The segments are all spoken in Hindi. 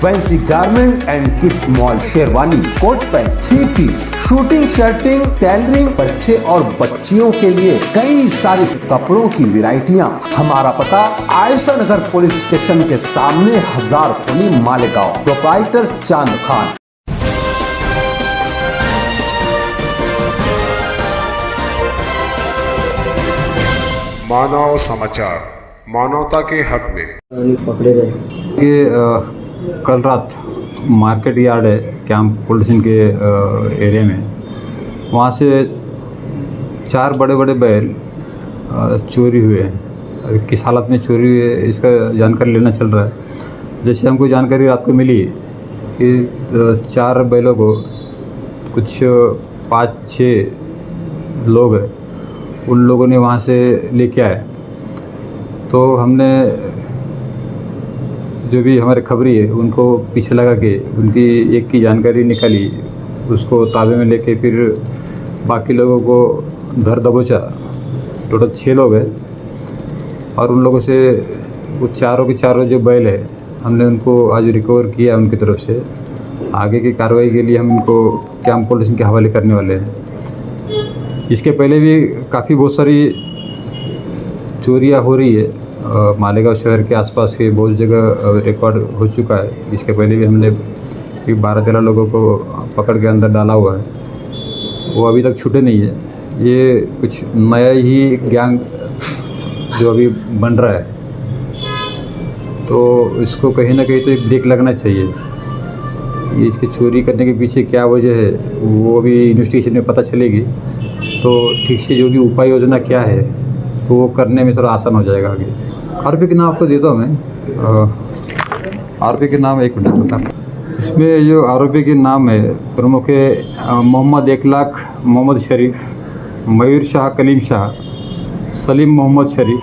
Fancy garment and kids mall, sherwani, coat pant, 3 piece, suiting, shirting, tailoring, बच्चे और बच्चियों के लिए कई सारे कपड़ों की वैरायटियां। हमारा पता आयशा नगर पुलिस स्टेशन के सामने, हजार खोली, मालेगांव। प्रोप्राइटर चांद खान। मानव समाचार, मानवता के हक में। पकड़े गए ये कल रात मार्केट यार्ड है कैंप पुलिस स्टेशन के एरिया में, वहाँ से 4 बड़े बड़े बैल चोरी हुए हैं। किस हालत में चोरी हुई है इसका जानकारी लेना चल रहा है। जैसे हमको जानकारी रात को मिली कि 4 बैलों को कुछ 5-6 लोग हैं, उन लोगों ने वहाँ से लेके आए। तो हमने जो भी हमारे खबरी है उनको पीछे लगा के उनकी एक की जानकारी निकाली, उसको ताबे में लेके फिर बाकी लोगों को धर दबोचा। टोटल 6 लोग हैं और उन लोगों से वो चारों के चारों जो बैल है हमने उनको आज रिकवर किया उनकी तरफ से। आगे की कार्रवाई के लिए हम इनको कैंप पुलिस स्टेशन के हवाले करने वाले हैं। इसके पहले भी काफ़ी बहुत सारी चोरियां हो रही है मालेगांव शहर के आसपास के बहुत जगह रिकॉर्ड हो चुका है। इसके पहले भी हमने 12-13 लोगों को पकड़ के अंदर डाला हुआ है, वो अभी तक छूटे नहीं है। ये कुछ नया ही गैंग जो अभी बन रहा है, तो इसको कहीं ना कहीं तो एक ब्रेक लगना चाहिए। ये इसके चोरी करने के पीछे क्या वजह है वो अभी इन्वेस्टिगेशन में पता चलेगी, तो ठीक से जो भी उपाय योजना क्या है तो वो करने में थोड़ा आसान हो जाएगा आगे। आरोपी के नाम आपको दे दो मैं, आरोपी के नाम 1 मिनट बता। इसमें जो आरोपी के नाम है प्रमुख है मोहम्मद 1 लाख मोहम्मद शरीफ, मयूर शाह कलीम शाह, सलीम मोहम्मद शरीफ,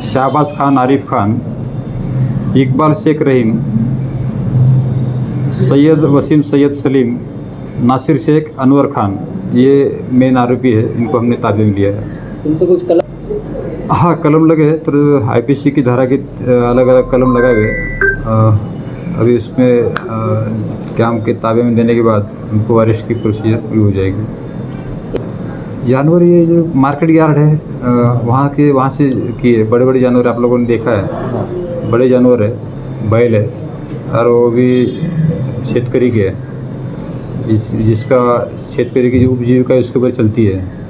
शाहबाज खान आरिफ खान, इकबाल शेख रहीम, सैयद वसीम सैयद सलीम, नासिर शेख, अनवर खान, ये मेन आरोपी है। इनको हमने ताबे में लिया है। इनको कुछ कलम? हाँ, कलम लगे हैं, तो आईपीसी की धारा के अलग अलग कलम लगाए गए। अभी इसमें कैंप के ताबे में देने के बाद उनको अरेस्ट की प्रोसीजर पूरी हो जाएगी। जानवर ये जो मार्केट यार्ड है वहाँ से किए बड़े बड़े जानवर आप लोगों ने देखा है, बड़े जानवर है, बैल है, और वो भी शेतकरी के है, जिसका शेतकरी की जो उपजीविका है उसके ऊपर चलती है।